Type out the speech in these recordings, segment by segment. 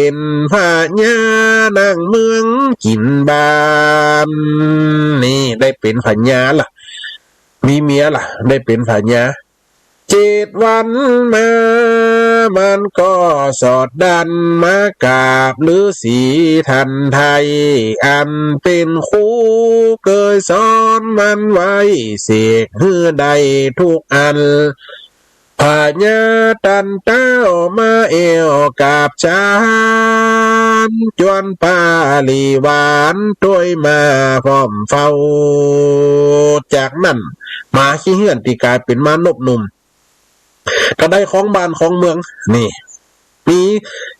เป็นพญานางเมืองกินบานนี่ได้เป็นพญาล่ะมีเมียล่ะได้เป็นพญา7 วันมามันก็สอดดันมากราบฤาษีทันไทยอันเป็นครูเคยสอนมันไว้เสกเฮือใดทุกอันพญาตันเต้ามาเอวกราบชานจวนปาลีหวานต้วยมาพร้อมเฝ้าจากนั้นมาขี้เหื่อนที่กลายเป็นมานพหนุ่มก็ได้ของบ้านของเมืองนี่มี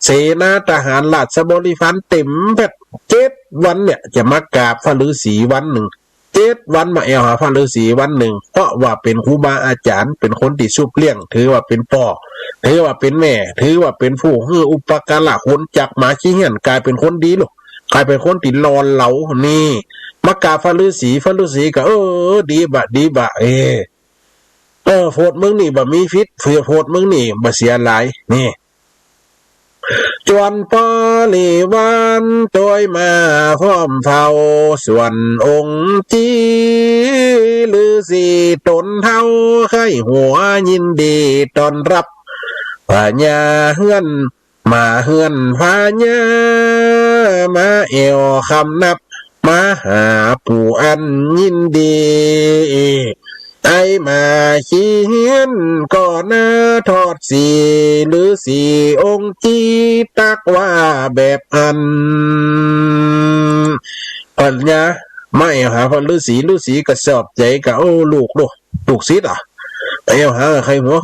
เสนาทหารราชบริพารเต็มแบบ7 วันเนี่ยจะมากราบพระฤาษีวันหนึ่ง7 วันมาแอวหาพระฤาษีวันหนึ่งเพราะว่าเป็นครูบาอาจารย์เป็นคนที่ชุบเลี้ยงถือว่าเป็นพ่อถือว่าเป็นแม่ถือว่าเป็นผู้ให้อุปการะคนจากหมาขี้เหี้ยนกลายเป็นคนดีลูกกลายเป็นคนที่รอนเหลานี่มากราบพระฤาษีก็ดีบะโพดมึงนี่บ่มีฟิตเฟือโพดมึงนี่บ่เสียหลายนี่จวนปอลีวันต้วยมาพร้อมเท่าส่วนองค์จีฤาษีตนเท่าไข้หัวยินดีต้อนรับพญาเฮือนมาเฮือนพญามาเอวคำนับมาหาปู่อันยินดีไอมาขี้เฮียนก็น่าทอดสีหรือสีองค์จีตักว่าแบบอันปัญญาไม่หาพระฤาษีก็สอบใจกับลูกศิษย์ไอ้หาใครหัว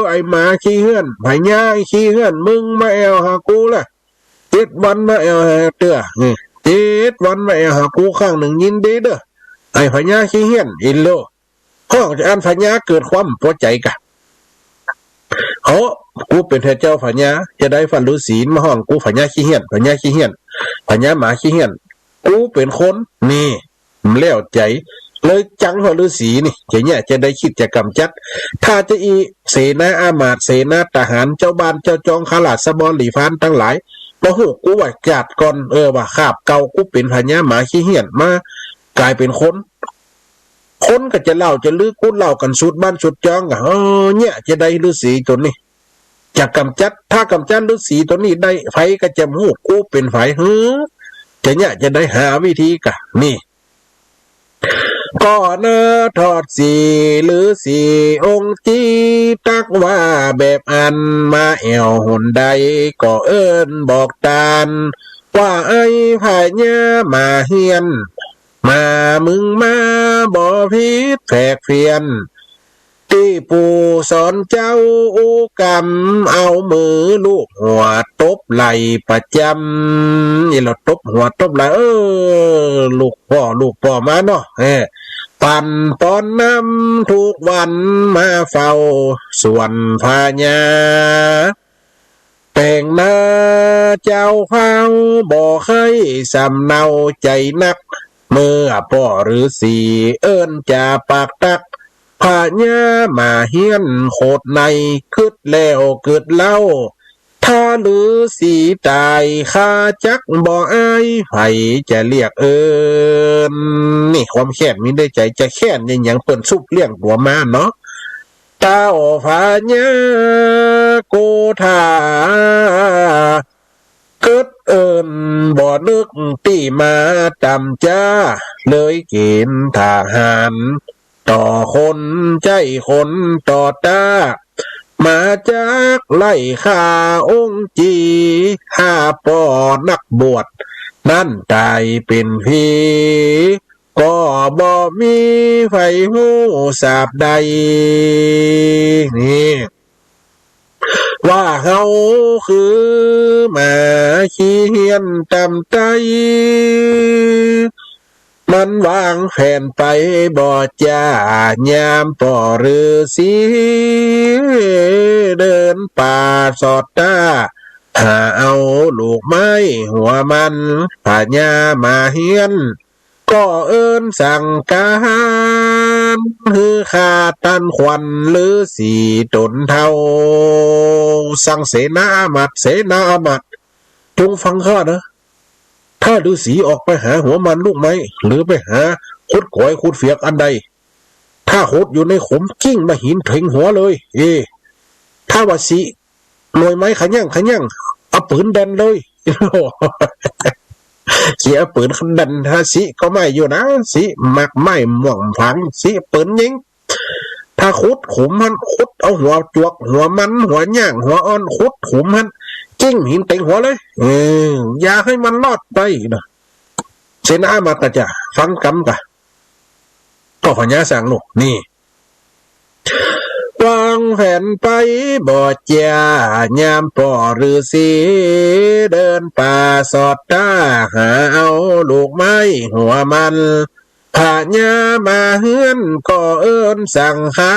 ไอ้หมาขี้เฮือนพญาขี้เฮือนมึงมาแอวหากูล่ะ7 วันมาแอวหาเตื้อ7 วันมาแอวหากูข้างหนึ่งยินดีเด้อไอ้พญาขี้เหี้ยนอินโลห้องจะอันพญาเกิดความพอใจกะกูเป็นเจ้าพญาจะได้ฟันฤาษีมาห้องกูพญาขี้เหี้ยนพญาหมาขี้เหี้ยนกูเป็นคนนี่มันแล้วใจเลยจังพระฤาษีนี่จะได้คิดจะกำจัดถ้าจะอีเสนาอามาตย์เสนาทหารเจ้าบ้านเจ้าจองข้าราชบริพารทั้งหลายบ่ฮู้กูว่าจัดก่อนว่าคาบเก่ากูเป็นพญาหมาขี้เหี้ยนมากลายเป็นคนก็จะเล่าจะลือกูเล่ากันสุดบ้านสุดจองเนี่ยจะได้ฤาษีตัวนี้จะกำจัดถ้ากำจัดฤาษีตัวนี้ได้ไฟก็จะฮู้กูเป็นไฟจะได้หาวิธีกะนี่ก็น่าทอดสีหรือสีองค์จีตักว่าแบบอันมาแอวหนใดก็บอกตานว่าไอ้พญามาเฮียนมามึงมาบ่ผิดแผกเพียนที่ปู่สอนเจ้าอุกรรมเอามือลูกหัวตบไหลประจำนี่เราตบหัวตบไหลลูกพ่อมาเนาะปั่นตอนน้ำทุกวันมาเฝ้าส่วนพญาแต่งหน้าเจ้าเฝ้าบ่เคยสำเนาใจนักเมื่อพ่อฤาษีจะปากตักพญามาเฮียนโคตรในคืดแล้วเกิดเล่าถ้าฤาษีตายข้าจักบ่อายไผจะเรียกนี่ความแค้นมีได้ใจจะแค้นอย่างเปิ้นซุบเลี้ยงตัวมาเนาะตาพญาโกธาเกิดบ่นึกตีมาจำจ้าเลยเกณฑ์ทหารต่อคนใจคนต่อตามาจากไล่ข่าองค์จี5 ป่อนักบวชนั่นตายเป็นผีก็บ่มีไฟหูสาบใดนี่ว่าเฮาคือมาขี้เหี้ยนตำใจมันวางแผนไปบ่จ้ายามป่อฤาษีเดินป่าสอดตาหาเอาลูกไม้หัวมันพญามาเฮียนก็สั่งการ นฮือขาตันควันหรือสีตนเทาสั่งเสนาอามัดเสนาอามัดจงฟังข้านะถ้าฤาษีออกไปหาหัวมันลูกไม้หรือไปหาขุดก้อยขุดเฟียกอันใดถ้าโคดอยู่ในขมกิ้งมาหินถึงหัวเลยถ้าว่าสิลอยไม้ขยั่งเอาปืนดันเลยเสียปืนขันดันถ้าสิก็ไม่อยู่นะสิมักไม่หม่องผังสิปืนยิงถ้าขุดขุมมันขุดเอาหัวจวกหัวมันหัวย่างหัวอ่อนขุดขุมมันจิ้งหินเต็งหัวเลยอย่าให้มันรอดไปนะเสนาอามาตจะฟังกำกะก็พญาสั่งลูกนี่วางแผนไปบ่เจียยามป่อฤาษีเดินป่าสอดตาหาเอาลูกไม้หัวมันพญามาเฮือนก็เอิ้นสั่งหา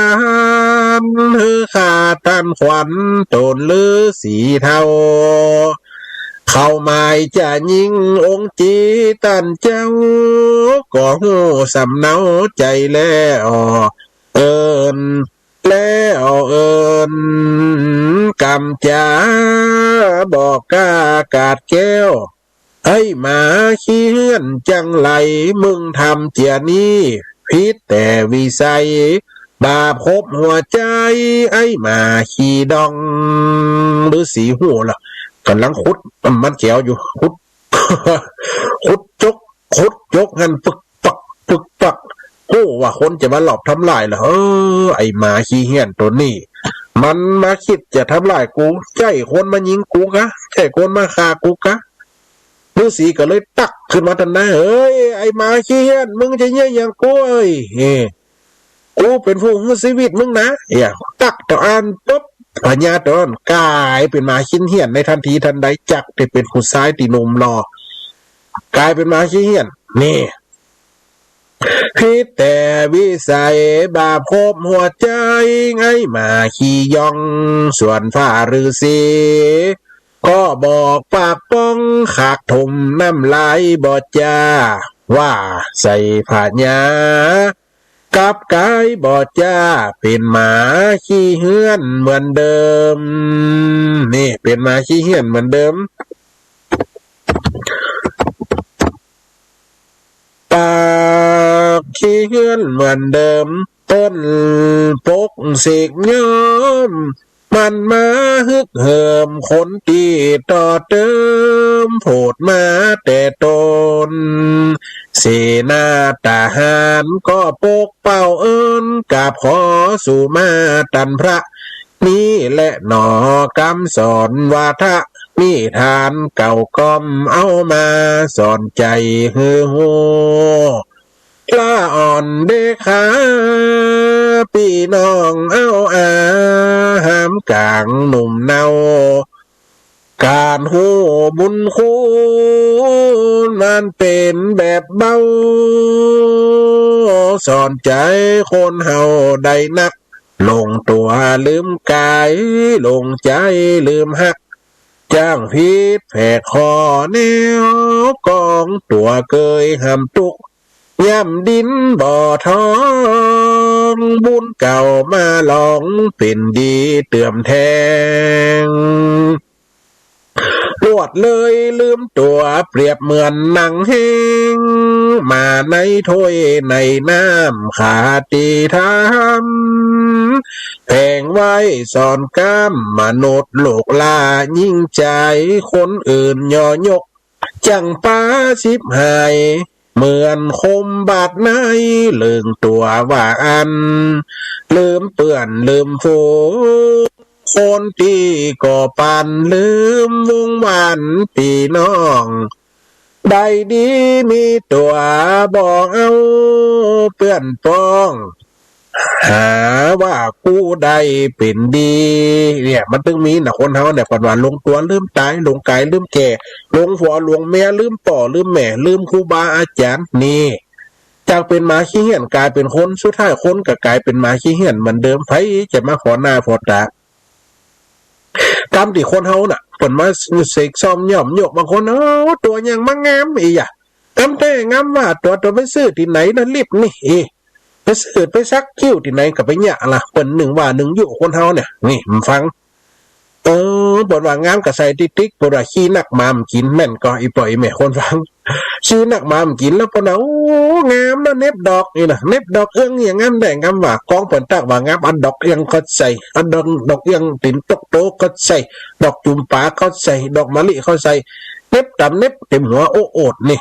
มฮือขาตันขวัญตนฤาษีเทาเข้าหมายจะยิงองค์จีตันเจ้าก็หูสำเนาใจแล้วเอิ้นแล้วเอิญกำจาบอกกากาดแก้วไอ้หมาขี้เหื่อนจังไหลมึงทำเจียนี้พิษแต่วิสัยบาพบหัวใจไอ้หมาขี้ดองหรือสีหูล่ะกำลังขุดมันเขียวอยู่ขุด ขุดจกหันปึกปักโอ้ว่าคนจะมาหลอกทำลายเหรอไอ้หมาขี้เหี้ยนตัวนี้มันมาคิดจะทำลายกูใจคนมายิงกูกะใจคนมาฆ่ากูกะฤาษีก็เลยตักขึ้นมาทันนะไอ้หมาขี้เหี้ยนมึงจะเยี่ยอย่างกูกูเป็นผู้ให้ชีวิตมึงนะตักต่ออันปุ๊บพญาตอนกลายเป็นหมาขี้เหี้ยนในทันทีทันใดจักได้เป็นผู้ชายตีนมรอกลายเป็นหมาขี้เหี้ยนนี่พิษแต่วิสัยบาพบหัวใจไงมาขี้ยองส่วนฝ่าฤาษีก็บอกปากป้องขากถมน้ำลายบอดจาว่าใส่ผ้าหญ้ากับกายบอดจาเป็นหมาขี้เหื่อนเหมือนเดิมนี่เป็นหมาขี้เหื่อนเหมือนเดิมปากขี้เหื่อนเหมือนเดิมต้นปกเสกย้อมมันมาฮึกเหิมคนตีต่อเติมโผดมาแต่ตนเสนาทหารก็ปกเป่าเอิญกับขอสู่มาตันพระนี่แหละหนอกำสอนวาทะนิทานเก่าก้อมเอามาสอนใจฮือโหลาอ่อนเด็กขาพี่น้องเอาหามกลางหนุ่มเนาการหูบุญคุณมันเป็นแบบเบาสอนใจคนเฮาได้นักลงตัวลืมกายลงใจลืมหักจ้างพิษแผกคอแนวกองตัวเกยหำตุกย่ำดินบ่อทองบุญเก่ามาลองเป็นดีเตื่อมแทงลวดเลยลืมตัวเปรียบเหมือนหนังแห้งมาในถ้วยในน้ำขาตีทำแพงไว้สอนก้ามมนุษย์โลกลายิ่งใจคนอื่นย่อยกจังป้าชิบหายเหมือนคมบาดในลืมตัวว่าอันลืมเปื่อนลืมฟูคนที่ก่อปันลืมวงวันปีน้องได้ดีมีตัวบอกเอาเปื่อนป้องหาว่ากูได้เป็นดีเนี่ยมันต้องมีนะคนเฮาเนี่ยก่อนว่าลงตัวลืมตายลงกายลืมแก่ลงหัวลงแม่ลืมป่อลืมแม่ลืมครูบาอาจารย์นี่จากเป็นหมาขี้เหี้ยนกลายเป็นคนสุดท้ายคนก็กลายเป็นหมาขี้เหี้ยนเหมือนเดิมไผจะมาขอหน้าพอตากรรมที่คนเฮาน่ะเปิ่นมาเสกซ่อมย่อมโยกบางคนตัวยังมางามอีกอ่ะกำแต่งามว่าตัวไปซื้อที่ไหนน่ะรีบนี่ ไปสืบไปซักคิ้วที่ไหนกับไปเนี่ยล่ะเปิ้นหนึ่งว่าหนึ่งอยู่คนเฮาเนี่ยนี่มึงฟังบทว่างามกับใส่ติ๊กบทว่าขี้นักมามกินแม่นก็อีปล่อยแม่คนฟังขี้นักมามกินแล้วปนเอางามนะเน็บดอกนี่นะเน็บดอกเอื้องอย่างงามได้งามว่ากองเปิ้นตักว่างามอันดอกเอื้องก็ใส่อันดอกเอื้องติ่นตกโตก็ใส่ดอกจุ่มปาก็ใส่ดอกมะลิเขาใส่เน็บดำเน็บเต็มหัวโอโอดนี่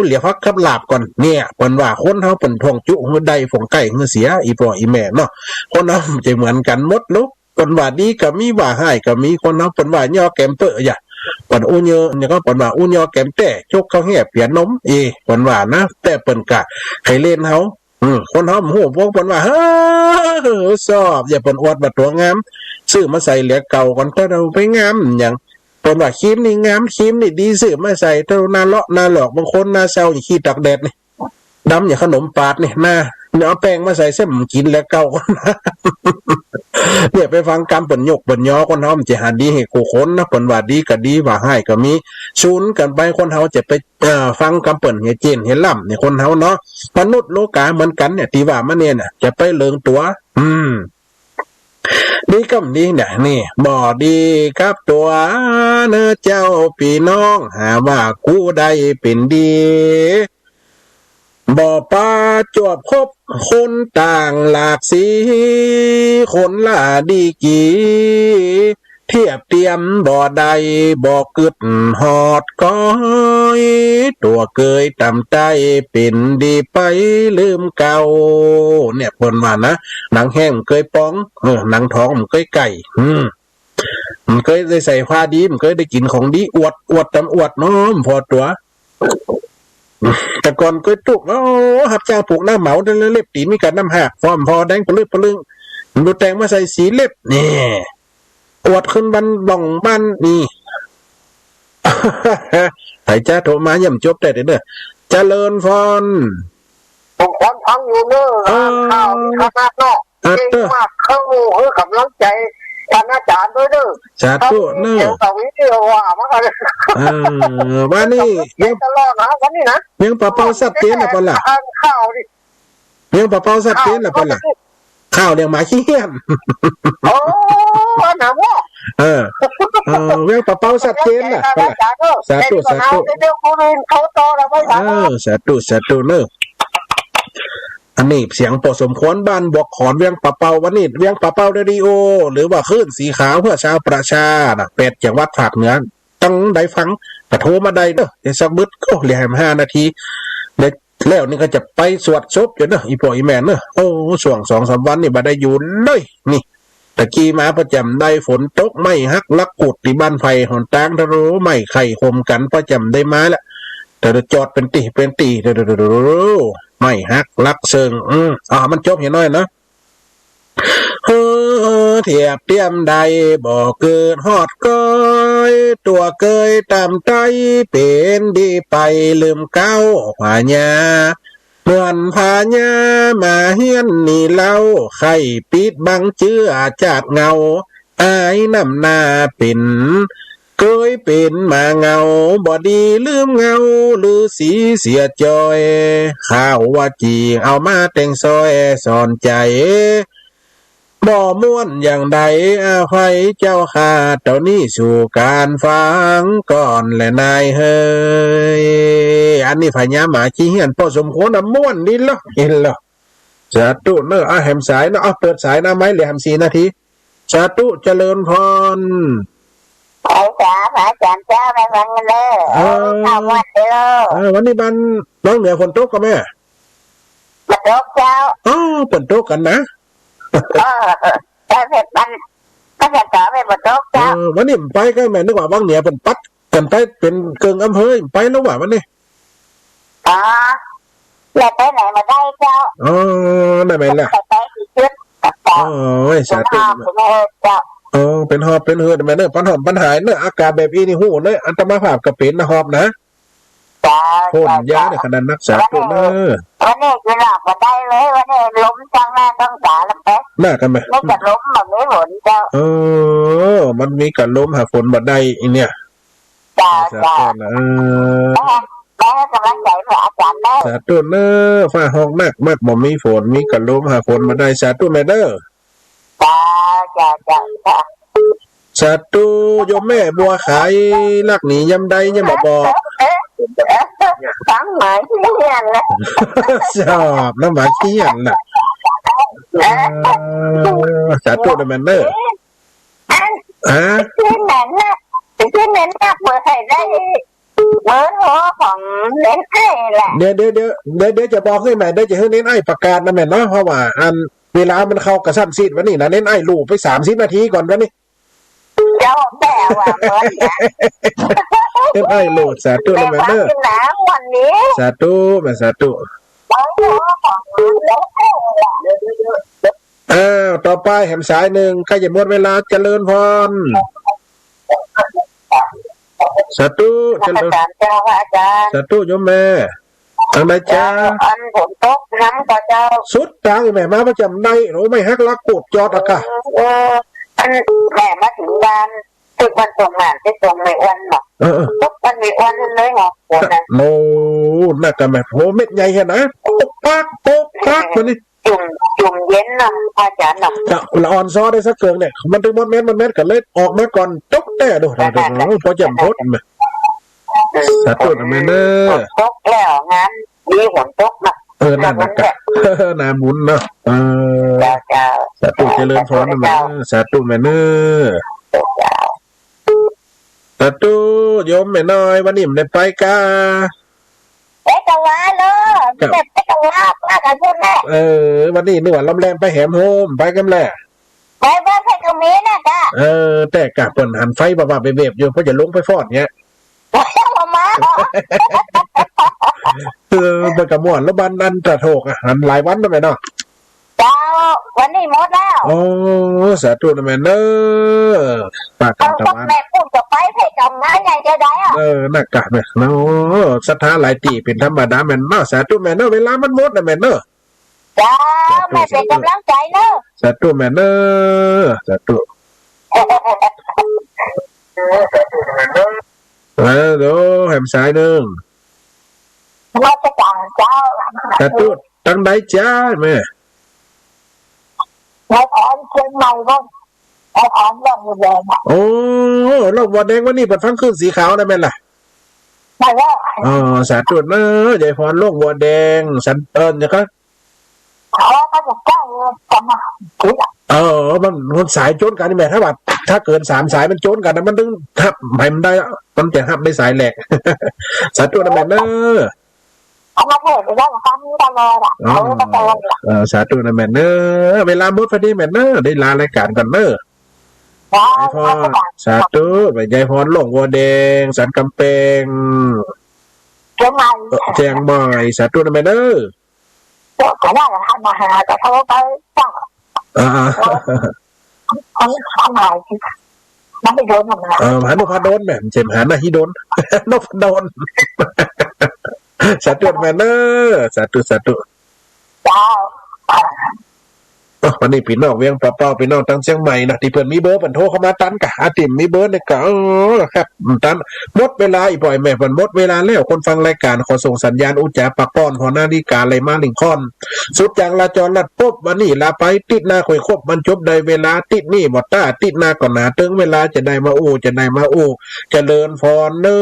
เหลียวพักกับลาบก่อนเนี่ยเปิ้นว่าคนเฮาเปิ้นทองจุหือใดฝงไก่หือเสียอีพ่ออีแม่เนาะคนเฮาจะเหมือนกันหมดลูกคนว่าดีก็มีว่าให้ก็มีคนเฮาเปิ้นว่าย่อแกมเปอะอย่าเปิ้นอูเยอเนี่ยก็เปิ้นว่าอูย่อแกมแต่จกเขาแห่เปลี่ยนนมเเปิ้นว่านะแต่เปิ้นกะให้เล่นเฮาคนเฮาฮู้พวกเปิ้นว่าเฮ้อชอบอย่าเปิ้นอวดว่าตัวงามซื้อมาใส่เหลือเก่าก่อนถ้าเราไปงามหยังเปิ้นว่าครีมนี่งามครีมนี่ดีซื้อมาใส่เท่านาเลาะนาหลอกบางคนหน้าเซาอย่างขี้ตักแดดนี่ดำอย่างขนมปาดนี่หน้าเอาแป้งมาใส่เส้นกินแล้วเก่าคนนะเนี่ยไปฟังกรรมเปิ่นยกเปิ่นย่อคนเฮามันจะหาดีให้กูคนนะเปิ่นว่าดีก็ดีว่าให้ก็มีชูนกันไปคนเฮาจะไปฟังกรรมเปิ่นเฮ็ดเจนเฮ็ดล่ำเนี่ยคนเฮาเนาะมนุษย์โลกาเหมือนกันเนี่ยที่ว่ามาเนี่ยน่ะจะไปเลิงตัวดีก็ดีเนี่ยนี่บ่ดีกับตัวเนอเจ้าพี่น้องหาว่ากูได้เป็นดีบ่ป้าจวบคบคนต่างหลากสีคนละดีกี่เทียบเตรียมบ่ใดบ่กึดหอดก้อยตัวเกยตำใจเป็นดีไปลืมเก่าเนี่ยเพิ่นว่านะหนังแห้งเคยป้องหนังท้องมันเคยไก่มันเคยได้ใส่ผ้าดีมันเคยได้กินของดีอวดตำอวดเนาะพอตัวแต่ก่อนเคยตุกหับจ้างปลูกหน้าเหมาเล็บตีมีกันน้ำหักฟอมพอแดงปลึงดูแตงมาใส่สีเล็บนี่อวดขึ้นบันบ่องบ้านนี่ไอ้จ้าโทรมาย่ำจบแต่เด้อเจริญพรผมคนฟังอยู่เนอะข่าวขนาดเนาะเก่งมากเข้าหูกำลังใจท่านอาจารย์ด้วยเนอะสาธุเนอะเดี๋ยวต่อวิดีโอว่ามากันวันนี้ยังตลอดนะวันนี้นะยังปะเป้าสัตว์เตี้ยนะปะล่ะข้าวดิยังปะเป้าสัตว์เตี้ยนะปะล่ะข้าวเลี้ยงหมาขี้เหี้ยนโอ้หนาว่ายังปะเป้าสัตว์เตี้ยนะปะล่ะสาธุเดี๋ยวคนอื่นเขาต่อแล้วไม่สาธุเนอะอันนี้เสียงพอสมควรบ้านบอกขอนเวียงปะเปาวันนี้เวียงปะเปาเรดิโอหรือว่าคลื่นสีขาวเพื่อชาวประชาเป็ดจากวัดภาคเหนือตั้งได้ฟังแต่โทรมาได้เด้อเดี๋ยวสักบึดก็เหลือ5 นาทีแล้วนี่ก็จะไปสวดศพอยู่เนอะอีพ่ออีแม่เนอะโอ้ช่วง 2-3 วันนี่บ่ได้อยู่เลยนี่ตะกี้มาประจำได้ฝนตกไม่ฮักลักกุดที่บ้านไฟหอนตางทะโรไม่ไข่คมกันประจำได้มาแล้วแต่จอดเป็นตีไม่ฮักลักเซิงมันจบเห็นน้อยนะเทียบเทียมใดบ่เกิดฮอดก้อยตัวเกยตามใจเป็นดีไปลืมเก้าผาญาเหมือนผาญามาเฮียนนี่เล่าไข่ปิดบังเจื้อจากเงาอายน้ำหน้าเป็นเคยเป็นมาเงาบ่ดีลืมเงาหรือสีเสียจอยข้าวว่าจีเอามาแต่งซอยสอนใจบ่ม่วนอย่างใดอาภัยเจ้าข้าเต่านี้สู่การฟังก่อนและนายเฮยอันนี้พญาหมาขี้เหี้ยนพอสมควรนะม่วนดีแล้วเห็นแล้วสาธุเนอะแหมสายเนอะเปิดสายนะไหมเหลือ4 นาทีสาธุเจริญพรไอ้จ๋าพระอาจารย์เจ้าไปฟังกันเลยข้าววัดเลยวันนี้บ้านน้องเหนือฝนตกกับแม่ฝนตกเจ้าฝนตกกันนะแต่เสร็จมันก็จะต่อไปฝนตกเจ้าวันนี้ไปก็แม่นึกว่าบางเหนือเป็นปัดกันไปเป็นเกิงอำเภอไปแล้วว่าวันนี้แล้วไปไหนมาได้เจ้าได้ไหมล่ะไปกี่ชุดสาธุเป็นหอบเป็นเหือดแม่เนอะปัญหาเนอะอากาศแบบนี้นี่หูเนอะอันตรายภาพก็เป็นนะหอบนะพ่นยาในขนาดนักษาตัวเนอะวันนี้คือหลับมาได้เลยวันนี้ล้มจังหน้าต้องสาแล้วแป๊ะหน้ากันไหมไม่จะล้มแบบนี้ฝนเจ้ามันมีการล้มหาฝนมาได้อีเนี่ยจ้าแม่ให้ กำลังใจเหรออาจารย์ได้ สาธุเนอฟ้าห้องนักมากบ่มีฝนมีกระลมหาฝนมาได้สาธุแม่เด้อ จ้าจ้าจ้าจ้า สาธุโยมแม่บัวขายลักหนียำใดยำบ่บอก ฟังหมายที่เรียนเลย ชอบน้ำหมาเขี้ยนน่ะสาธุนะแม่เด้อฮะ ที่นั้นน่ะที่นั้นน่ะเปิดให้ได้เบอร์โทรของเล่นไอ้แหละ เดี๋ยวจะบอกให้แม่เดี๋ยวจะให้เน้นไอ้ประกาศนะแม่เนาะเพราะว่าอันเวลามันเข้ากระสั้นซีดวันนี้นะเน้นไอ้ลูกไป30 นาทีก่อนวันนี้ เจ้าแต่ว่าเมื่อเนี่ย เน้นไอ้ลูกสาธุ แต่ นะแม่ ว่า เด้อ ที่น้ำวันนี้ สาธุแม่สาธุ เบอร์โทรของเล่นไอ้แหละ อ้าวต่อไปแหมสายหนึ่งใกล้จะหมดเวลาเจริญพรสาธุเจ อา ริญ จารย์เจ้าอาจารย์ สาธุโยมแม่ทางใดจ้า อันผมตกน้ำก็เจ้า สุดทางแม่มาประจำในหนูไม่ฮักลักปวดจอดอะค่ะ อันแม่มาถึงบ้านทุกวันส่งงานที่ส่งไม่อ้วนหรอก ทุกวันไม่อ้วนเลยเหรอวันนั้น โน้น่ากันแม่โหเม็ดใหญ่แค่นะปุ๊กปักมันนี่ จุ่มเย็นนำอาจารย์นำ จะละอ่อนซอได้สักเกิงเนี่ยมันถึงมันเม็ดกันเลยออกมาก่อนจกแต่ดูพอจำพดมาสาธุนะแม่เนอ ตกแล้วงานมีฝนตกนะ นั่นนะกะนาบุญเนาะจ้าสาธุเจริญพรนะแม่สาธุแม่เนอ จ้า สาธุโยมแม่น้อยวันนี้มันได้ไปกา เอ๊ะจังหวะเลยแบบจังหวะอาจารย์พูดแน่ วันนี้นึกว่าลำแรงไปแหมโฮมไปกันแหละ ไปบ้านใครตรงนี้นะจ้า แต่กะเปิ่นหันไฟบ้าๆไปเบบอยู่เพราะจะลงไปฟอดเงี้ย มาเหรอ เปิดกระมวลแล้วบันนันตะโถกหันหลายวันแล้วแม่เนาะ เจ้าวันนี้หมดแล้ว โอ้สาธุนะแม่เนอปากกั เอา นตะ สัก วัน แม่พูดจะไปให้จำงานใหญ่จะได้อ่ะ นักกะแม่เนาะศรัทธาหลายตีเป็นธรรมดาแม่เนาะสาธุแม่เนอเวลามันหมดนะแม่เนอ จ้าแม่เป็นกำลังใจเนอะ สาธุแม่เนอสาธุเดี๋ยวแหมสายหนึ่ง เราจะจังเจ้า สาธุตั้งใดจ้าแม่ ในแผนเชียงใหม่บ้างในแผนเรื่องเงินอ่ะ โอ้โลกวัดแดงวันนี้เป็นฟังขึ้นสีขาวนะแม่ล่ะ ไม่ว่า สาธุเนอะใหญ่พรโลกวัวแดงสันนะครับ เขาก็จะเจ้าจะมาคิดอ่ะ มันสายโจนกันนี่แม่ถ้าเกิน3 สายมันโจนกันนะมันถึงทับให้มันได้มันจะทับได้สายแหลก สาธุนะแม่เนอะ เขามาเทศไปได้ฟังตลอดอ่ะเขาก็ตลอดอ่ะ สาธุนะแม่เนอะเวลาหมดพอดีแม่เนอะได้ลารายการกันเนอะ จ้า ไอ้พ่อสาธุไปใหญ่พรโลกวัวแดงสันกำแพง เชียงใหม่ แจงบ่อยสาธุนะแม่เนอะ ก็ได้ทำมาหาแต่เขาไปตั้ง เขาทำอะไรมันไม่โดนมันนะ หานพดลแม่เจ็มหานาฮิโดน นพดล สาธุแม่เนอะสาธุ จ้า วันนี้พี่น้องเวียงปะเป้าพี่น้องตั้งเชียงใหม่นะที่เพิ่นมีเบอร์เพิ่นโทรเข้ามาตันกะอาติมมีเบอร์เนี่ยกะครับตันหมดเวลาอีปล่อยแม่เพิ่นหมดเวลาแล้วคนฟังรายการขอส่งสัญญาณอุจจาปักป้อนของนาฬิกาไหลมาลิงคอนสุดอย่างลาจรลัดปุ๊บวันนี้ลาไปติดหน้าค่อยครบมันจบได้เวลาติดนี่หมดตาติดหน้าก่อนหนาถึงเวลาจะได้มาอู้เจริญพรเนอ